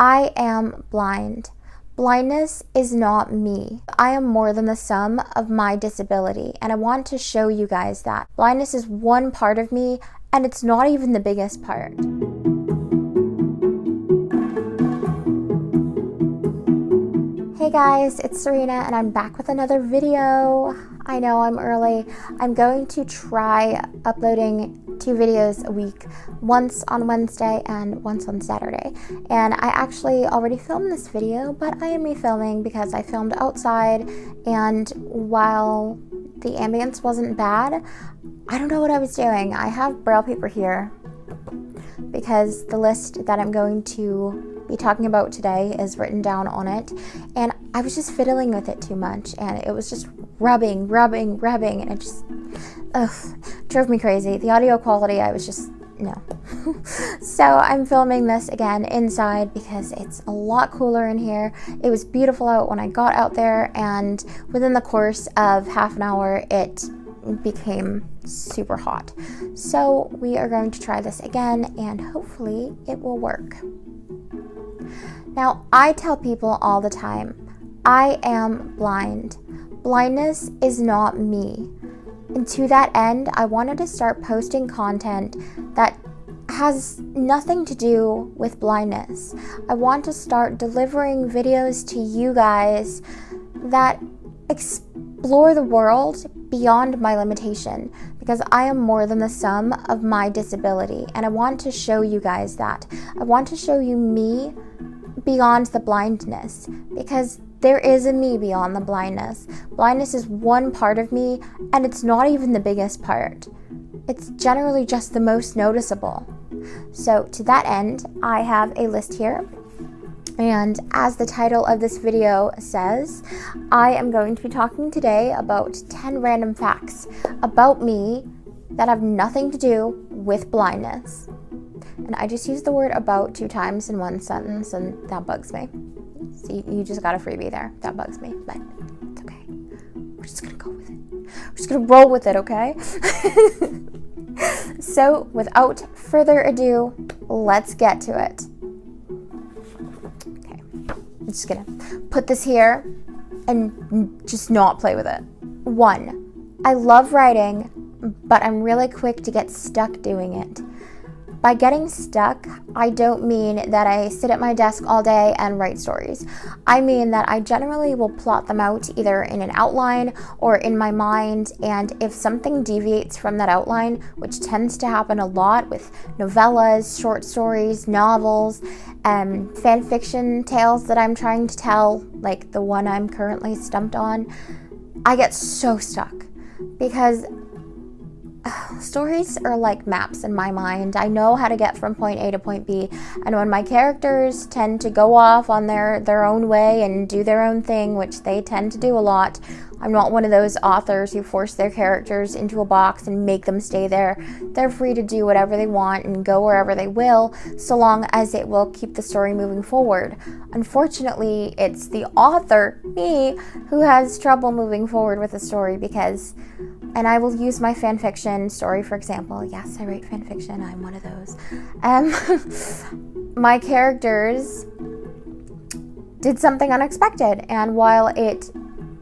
I am blind. Blindness is not me. I am more than the sum of my disability, and I want to show you guys that. Blindness is one part of me, and it's not even the biggest part. Hey guys, it's Sirena, and I'm back with another video. I know I'm early. I'm going to try uploading 2 videos a week, once on Wednesday and once on Saturday. And I actually already filmed this video, but I am refilming because I filmed outside, and while the ambience wasn't bad, I don't know what I was doing. I have braille paper here because the list that I'm going to be talking about today is written down on it, and I was just fiddling with it too much, and it was just rubbing, and it just drove me crazy. The audio quality, I was just, no. So I'm filming this again inside because it's a lot cooler in here. It was beautiful out when I got out there, and within the course of half an hour, it became super hot. So we are going to try this again, and hopefully it will work. Now, I tell people all the time, I am blind. Blindness is not me. And to that end, I wanted to start posting content that has nothing to do with blindness. I want to start delivering videos to you guys that explore the world beyond my limitation, because I am more than the sum of my disability, and I want to show you guys that. I want to show you me beyond the blindness, because there is a me beyond the blindness. Blindness is one part of me, and it's not even the biggest part. It's generally just the most noticeable. So to that end, I have a list here, and as the title of this video says, I am going to be talking today about 10 random facts about me that have nothing to do with blindness. And I just used the word about 2 times in one sentence, and that bugs me. See, you just got a freebie there. That bugs me, but it's okay. We're just gonna go with it. We're just gonna roll with it, okay? So, without further ado, let's get to it. Okay, I'm just gonna put this here and just not play with it. 1, I love writing, but I'm really quick to get stuck doing it. By getting stuck, I don't mean that I sit at my desk all day and write stories. I mean that I generally will plot them out either in an outline or in my mind, and if something deviates from that outline, which tends to happen a lot with novellas, short stories, novels, fan fiction tales that I'm trying to tell, like the one I'm currently stumped on, I get so stuck because stories are like maps in my mind. I know how to get from point A to point B, and when my characters tend to go off on their own way and do their own thing, which they tend to do a lot, I'm not one of those authors who force their characters into a box and make them stay there. They're free to do whatever they want and go wherever they will, so long as it will keep the story moving forward. Unfortunately, it's the author, me, who has trouble moving forward with a story because, and I will use my fan fiction story for example. Yes, I write fan fiction. I'm one of those. My characters did something unexpected, and while it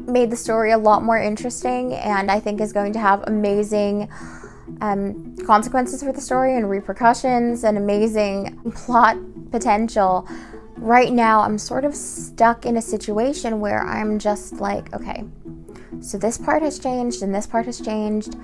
made the story a lot more interesting and I think is going to have amazing consequences for the story and repercussions and amazing plot potential, right now I'm sort of stuck in a situation where I'm just like, okay, so this part has changed and this part has changed.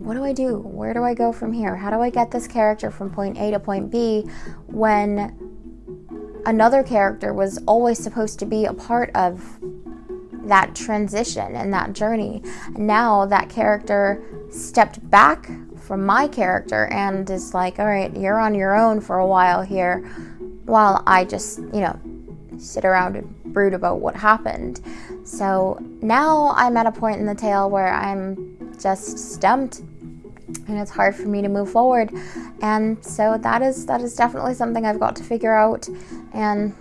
What do I do? Where do I go from here? How do I get this character from point A to point B when another character was always supposed to be a part of that transition and that journey? And now that character stepped back from my character and is like, all right, you're on your own for a while here, while I just, sit around and brood about what happened. So now I'm at a point in the tale where I'm just stumped and it's hard for me to move forward. And so that is definitely something I've got to figure out and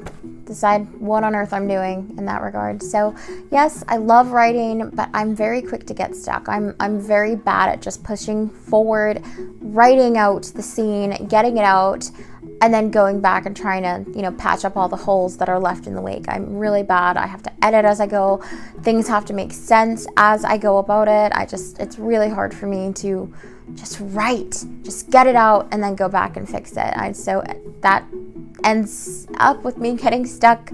decide what on earth I'm doing in that regard. So yes, I love writing, but I'm very quick to get stuck. I'm very bad at just pushing forward, writing out the scene, getting it out, and then going back and trying to, patch up all the holes that are left in the wake. I'm really bad. I have to edit as I go. Things have to make sense as I go about it. It's really hard for me to just write, just get it out and then go back and fix it. So that ends up with me getting stuck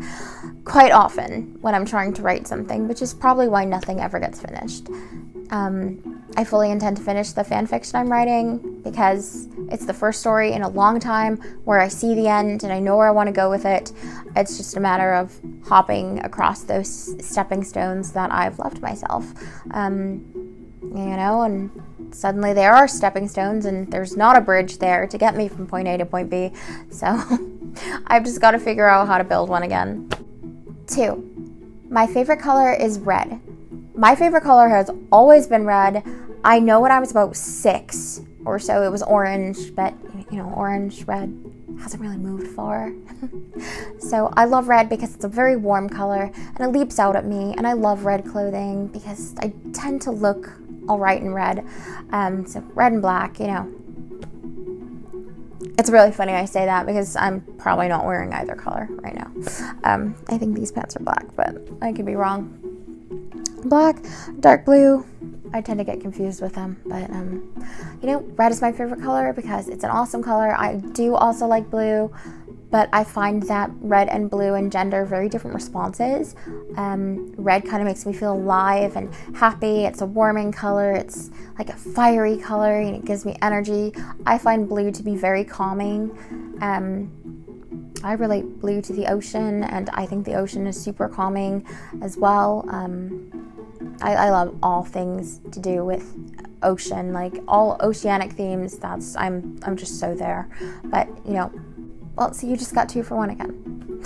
quite often when I'm trying to write something, which is probably why nothing ever gets finished. I fully intend to finish the fan fiction I'm writing because it's the first story in a long time where I see the end and I know where I want to go with it. It's just a matter of hopping across those stepping stones that I've left myself. And suddenly there are stepping stones and there's not a bridge there to get me from point A to point B. So I've just got to figure out how to build one again. 2, my favorite color is red. My favorite color has always been red. I know when I was about 6 or so it was orange, but orange, red hasn't really moved far. So I love red because it's a very warm color and it leaps out at me, and I love red clothing because I tend to look all right in red. So red and black, It's really funny I say that because I'm probably not wearing either color right now. I think these pants are black, but I could be wrong. Black, dark blue, I tend to get confused with them, but red is my favorite color because it's an awesome color. I do also like blue, but I find that red and blue engender very different responses. Red kind of makes me feel alive and happy. It's a warming color. It's like a fiery color and it gives me energy. I find blue to be very calming. I relate blue to the ocean, and I think the ocean is super calming as well. I love all things to do with ocean, like all oceanic themes. I'm just so there. But so you just got 2 for 1 again.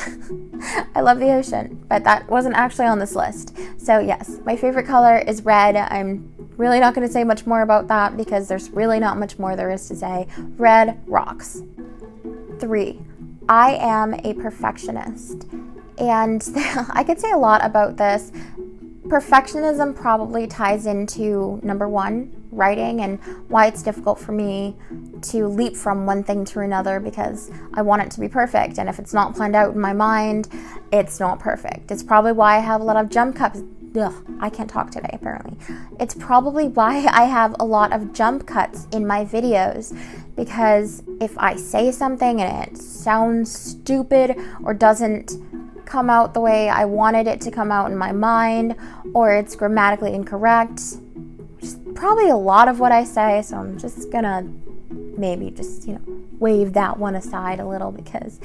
I love the ocean, but that wasn't actually on this list. So yes, my favorite color is red. I'm really not going to say much more about that because there's really not much more there is to say. Red rocks. 3, I am a perfectionist, and I could say a lot about this. Perfectionism probably ties into number 1, writing, and why it's difficult for me to leap from one thing to another because I want it to be perfect, and if it's not planned out in my mind, it's not perfect. It's probably why I have a lot of jump cuts. I can't talk today apparently. It's probably why I have a lot of jump cuts in my videos, because if I say something and it sounds stupid or doesn't come out the way I wanted it to come out in my mind, or it's grammatically incorrect, which is probably a lot of what I say, so I'm just gonna maybe just wave that one aside a little because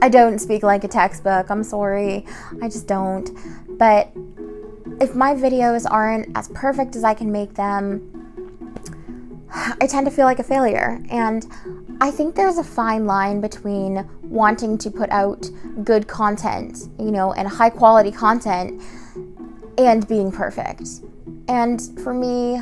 I don't speak like a textbook. I'm sorry, I just don't. But if my videos aren't as perfect as I can make them, I tend to feel like a failure. And I think there's a fine line between wanting to put out good content, and high quality content, and being perfect. And for me,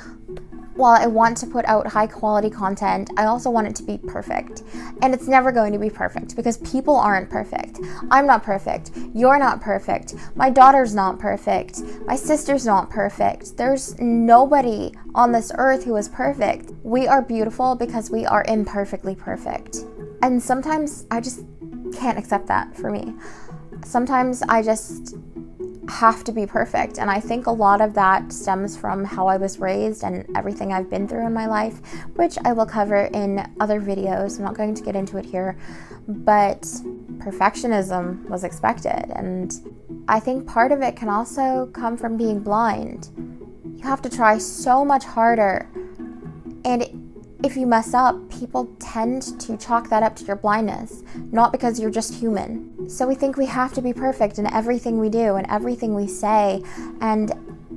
while I want to put out high quality content, I also want it to be perfect. And it's never going to be perfect because people aren't perfect. I'm not perfect. You're not perfect. My daughter's not perfect. My sister's not perfect. There's nobody on this earth who is perfect. We are beautiful because we are imperfectly perfect. And sometimes I just can't accept that for me. Sometimes I just have to be perfect, and I think a lot of that stems from how I was raised and everything I've been through in my life, which I will cover in other videos. I'm not going to get into it here, but perfectionism was expected, and I think part of it can also come from being blind. You have to try so much harder, and if you mess up, people tend to chalk that up to your blindness, not because you're just human. So we think we have to be perfect in everything we do and everything we say and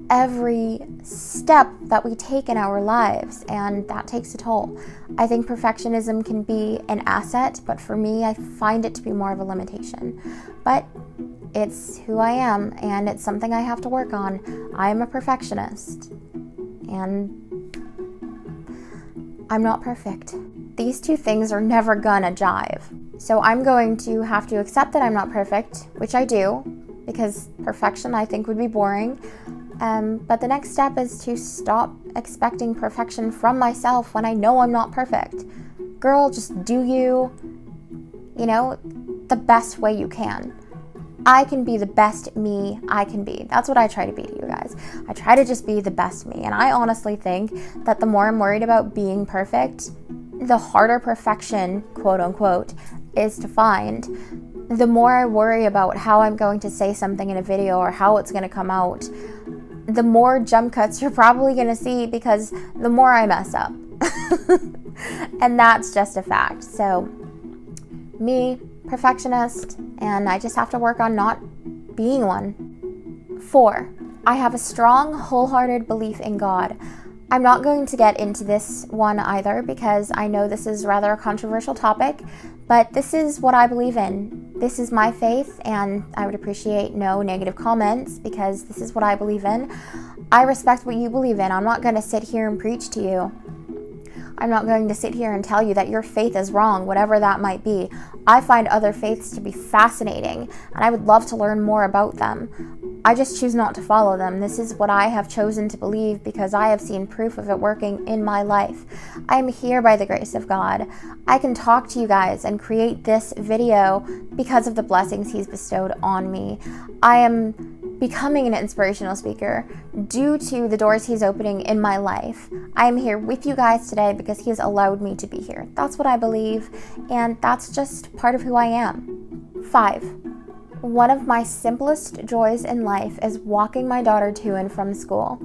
every step that we take in our lives, and that takes a toll. I think perfectionism can be an asset, but for me, I find it to be more of a limitation. But it's who I am, and it's something I have to work on. I am a perfectionist, and I'm not perfect. These two things are never gonna jive. So I'm going to have to accept that I'm not perfect, which I do, because perfection I think would be boring. But the next step is to stop expecting perfection from myself when I know I'm not perfect. girl, just do you, the best way you can. I can be the best me I can be. That's what I try to be to you guys. I try to just be the best me. And I honestly think that the more I'm worried about being perfect, the harder perfection, quote unquote, is to find. The more I worry about how I'm going to say something in a video or how it's going to come out, the more jump cuts you're probably going to see, because the more I mess up. And that's just a fact. So, me, perfectionist, and I just have to work on not being one. 4, I have a strong, wholehearted belief in God. I'm not going to get into this one either because I know this is rather a controversial topic, but this is what I believe in. This is my faith, and I would appreciate no negative comments because this is what I believe in. I respect what you believe in. I'm not going to sit here and preach to you. I'm not going to sit here and tell you that your faith is wrong, whatever that might be. I find other faiths to be fascinating, and I would love to learn more about them. I just choose not to follow them. This is what I have chosen to believe because I have seen proof of it working in my life. I am here by the grace of God. I can talk to you guys and create this video because of the blessings He's bestowed on me. I am becoming an inspirational speaker due to the doors He's opening in my life. I am here with you guys today because He has allowed me to be here. That's what I believe, and that's just part of who I am. 5, one of my simplest joys in life is walking my daughter to and from school.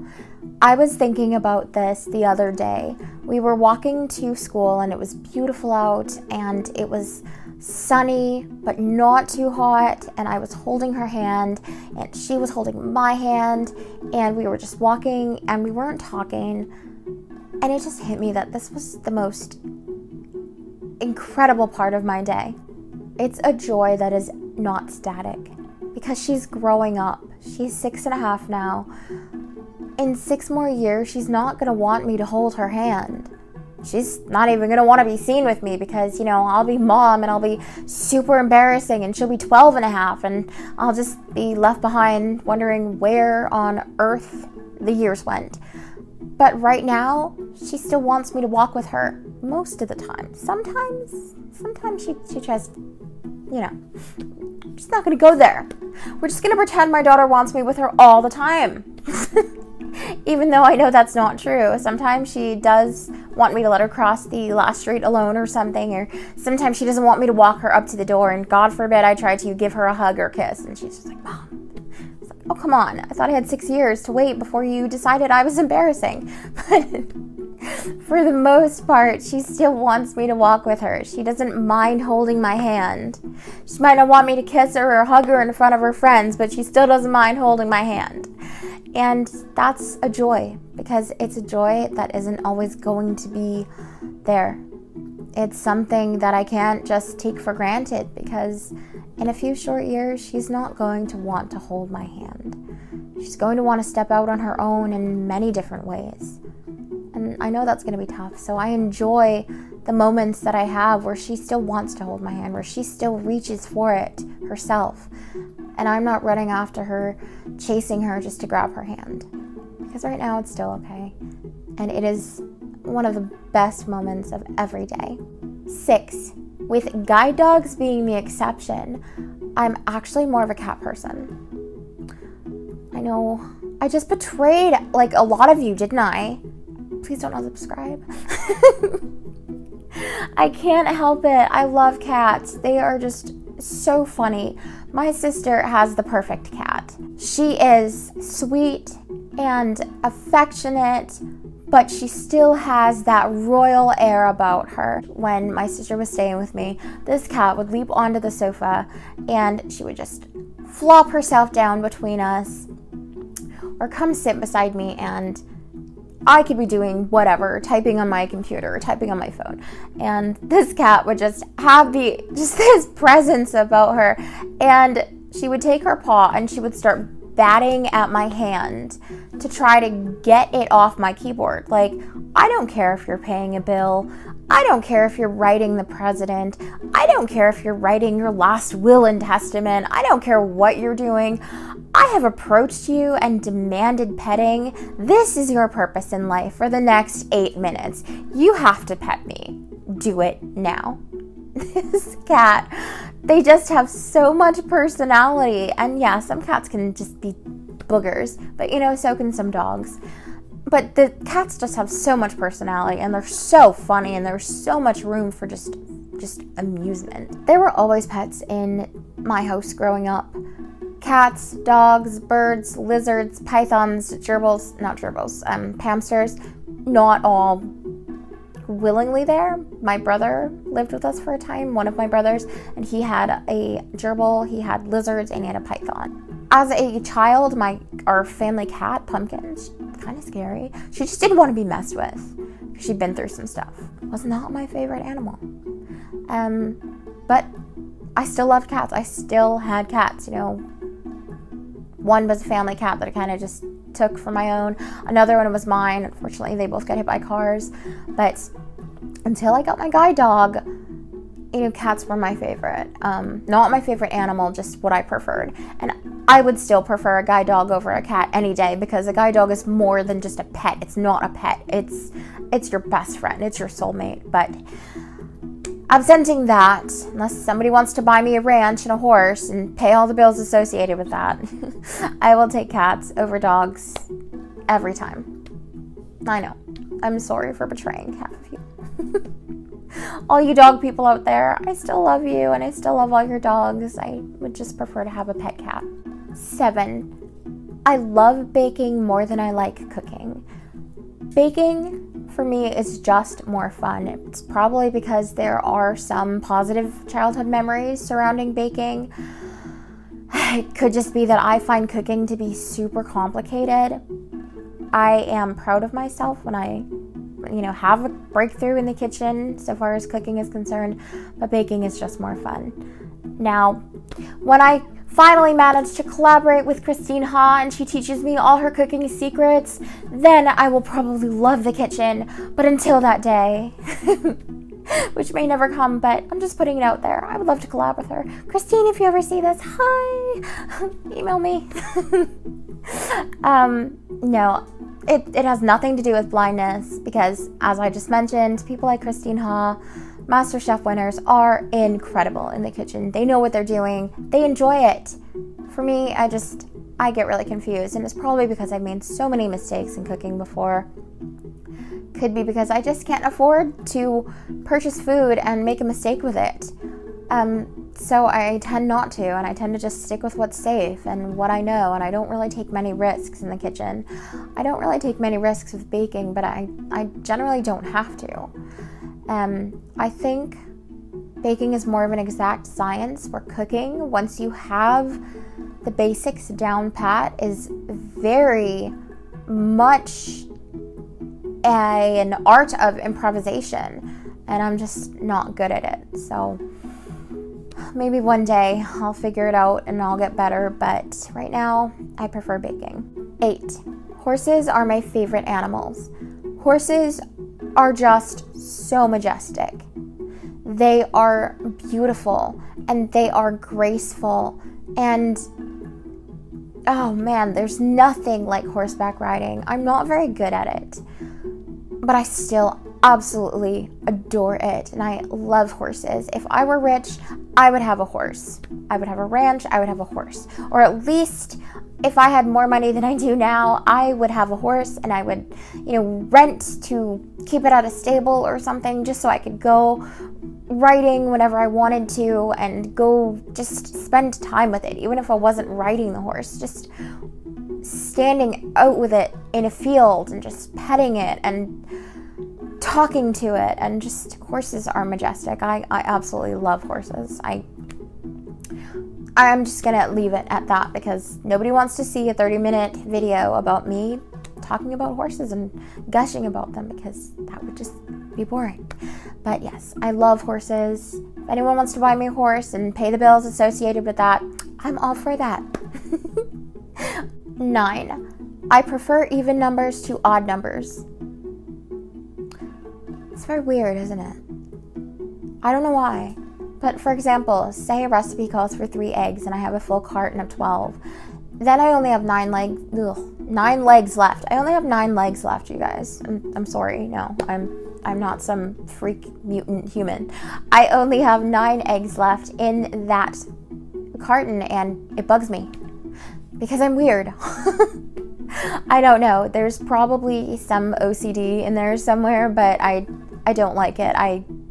I was thinking about this the other day. We were walking to school and it was beautiful out and it was sunny but not too hot, and I was holding her hand and she was holding my hand, and we were just walking and we weren't talking, and it just hit me that this was the most incredible part of my day. It's a joy that is not static because she's growing up. She's 6.5 now. In 6 more years, she's not going to want me to hold her hand. She's not even going to want to be seen with me because, I'll be mom and I'll be super embarrassing, and she'll be 12.5 and I'll just be left behind wondering where on earth the years went. But right now, she still wants me to walk with her most of the time. Sometimes she tries, she's not going to go there. We're just going to pretend my daughter wants me with her all the time. Even though I know that's not true. Sometimes she does want me to let her cross the last street alone or something, or sometimes she doesn't want me to walk her up to the door, and God forbid I try to give her a hug or kiss, and she's just like, Mom. It's like, oh, come on. I thought I had 6 years to wait before you decided I was embarrassing. But for the most part, she still wants me to walk with her. She doesn't mind holding my hand. She might not want me to kiss her or hug her in front of her friends, but she still doesn't mind holding my hand. And that's a joy, because it's a joy that isn't always going to be there. It's something that I can't just take for granted, because in a few short years, she's not going to want to hold my hand. She's going to want to step out on her own in many different ways. And I know that's going to be tough, so I enjoy the moments that I have where she still wants to hold my hand, where she still reaches for it herself. And I'm not running after her, chasing her just to grab her hand. Because right now it's still okay. And it is one of the best moments of every day. 6, with guide dogs being the exception, I'm actually more of a cat person. I know, I just betrayed a lot of you, didn't I? Please don't unsubscribe. I can't help it. I love cats. They are just so funny. My sister has the perfect cat. She is sweet and affectionate, but she still has that royal air about her. When my sister was staying with me, this cat would leap onto the sofa and she would just flop herself down between us or come sit beside me, and I could be doing whatever, typing on my computer or typing on my phone, and this cat would just have this presence about her, and she would take her paw and she would start batting at my hand to try to get it off my keyboard. I don't care if you're paying a bill. I don't care if you're writing the president. I don't care if you're writing your last will and testament. I don't care what you're doing. I have approached you and demanded petting. This is your purpose in life for the next 8 minutes. You have to pet me. do it now. This cat, they just have so much personality. And yeah, some cats can just be boogers, but so can some dogs. But the cats just have so much personality, and they're so funny, and there's so much room for just amusement. There were always pets in my house growing up. Cats, dogs, birds, lizards, pythons, hamsters. Not all willingly there. My brother lived with us for a time, one of my brothers, and he had a gerbil, he had lizards, and he had a python. As a child, our family cat, Pumpkin, kind of scary. She just didn't want to be messed with. She'd been through some stuff. Was not my favorite animal. But I still loved cats. I still had cats, One was a family cat that I kind of just took for my own. Another one was mine. Unfortunately, they both got hit by cars. But until I got my guide dog, cats were my favorite. Not my favorite animal, just what I preferred. And I would still prefer a guide dog over a cat any day, because a guide dog is more than just a pet. It's not a pet. It's your best friend. It's your soulmate. But absenting that, unless somebody wants to buy me a ranch and a horse and pay all the bills associated with that, I will take cats over dogs every time. I know. I'm sorry for betraying half of you. All you dog people out there, I still love you, and I still love all your dogs. I would just prefer to have a pet cat. 7, I love baking more than I like cooking. Baking for me is just more fun. It's probably because there are some positive childhood memories surrounding baking. It could just be that I find cooking to be super complicated. I am proud of myself when I have a breakthrough in the kitchen so far as cooking is concerned, but baking is just more fun. Now, when I finally managed to collaborate with Christine Ha and she teaches me all her cooking secrets, then I will probably love the kitchen. But until that day, which may never come, but I'm just putting it out there, I would love to collab with her. Christine, if you ever see this, hi, email me. No, it has nothing to do with blindness, because as I just mentioned, people like Christine Ha, MasterChef winners, are incredible in the kitchen. They know what they're doing. They enjoy it. For me, I get really confused, and it's probably because I've made so many mistakes in cooking before. Could be because I just can't afford to purchase food and make a mistake with it. So I tend not to, and I tend to just stick with what's safe and what I know, and I don't really take many risks in the kitchen. I don't really take many risks with baking, but I generally don't have to. I think baking is more of an exact science, where cooking, once you have the basics down pat, is very much an art of improvisation, and I'm just not good at it. So maybe one day I'll figure it out and I'll get better, but right now I prefer baking. 8, horses are my favorite animals. Horses are just so majestic. They are beautiful, and they are graceful, and oh man, there's nothing like horseback riding. I'm not very good at it, but I still absolutely adore it, and I love horses. If I were rich, I would have a horse. I would have a ranch, I would have a horse. Or at least, if I had more money than I do now, I would have a horse, and I would, rent to keep it at a stable or something, just so I could go riding whenever I wanted to, and go just spend time with it, even if I wasn't riding the horse, just standing out with it in a field and just petting it and talking to it. And just, horses are majestic. I absolutely love horses. I'm just gonna leave it at that, because nobody wants to see a 30-minute video about me talking about horses and gushing about them, because that would just be boring. But yes, I love horses. If anyone wants to buy me a horse and pay the bills associated with that, I'm all for that. 9, I prefer even numbers to odd numbers. It's very weird, isn't it? I don't know why. But for example, say a recipe calls for 3 eggs and I have a full carton of 12. Then I only have 9 legs left. I only have 9 legs left, you guys. I'm sorry. No, I'm I'm not some freak mutant human. I only have 9 eggs left in that carton, and it bugs me because I'm weird. I don't know. There's probably some OCD in there somewhere, but I don't like it.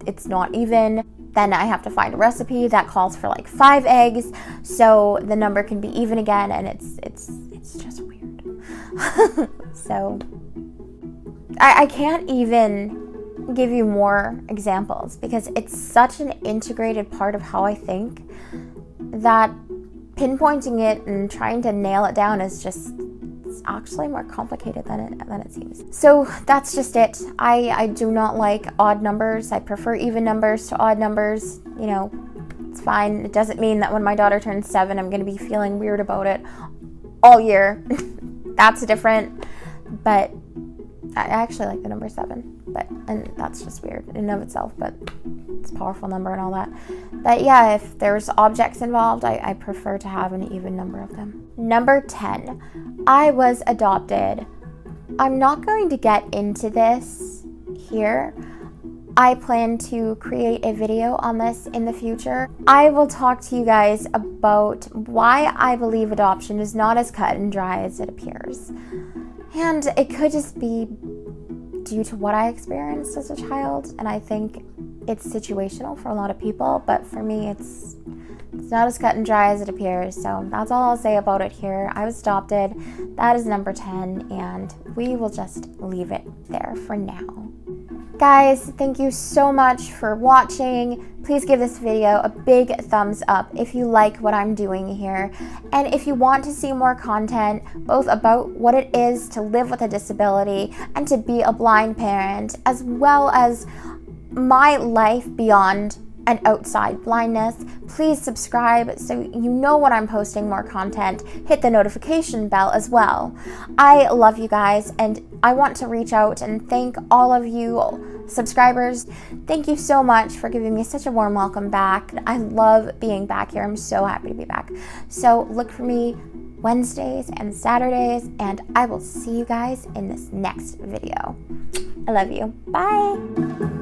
It's not even. Then I have to find a recipe that calls for like 5 eggs, so the number can be even again, and it's just weird. So I can't even give you more examples because it's such an integrated part of how I think that pinpointing it and trying to nail it down is just, it's actually more complicated than it seems. So that's just it. I do not like odd numbers. I prefer even numbers to odd numbers. You know, it's fine. It doesn't mean that when my daughter turns 7, I'm going to be feeling weird about it all year. That's different. But I actually like the number 7. And that's just weird in and of itself, but it's a powerful number and all that. But yeah, if there's objects involved, I prefer to have an even number of them. Number 10, I was adopted. I'm not going to get into this here. I plan to create a video on this in the future. I will talk to you guys about why I believe adoption is not as cut and dry as it appears. And it could just be due to what I experienced as a child, and I think it's situational for a lot of people, but for me it's not as cut and dry as it appears. So that's all I'll say about it here. I was adopted. That is number 10, and we will just leave it there for now. Guys, thank you so much for watching. Please give this video a big thumbs up if you like what I'm doing here. And if you want to see more content, both about what it is to live with a disability and to be a blind parent, as well as my life beyond and outside blindness, please subscribe so you know when I'm posting more content. Hit the notification bell as well. I love you guys, and I want to reach out and thank all of you subscribers. Thank you so much for giving me such a warm welcome back. I love being back here. I'm so happy to be back. So look for me Wednesdays and Saturdays, and I will see you guys in this next video. I love you. Bye.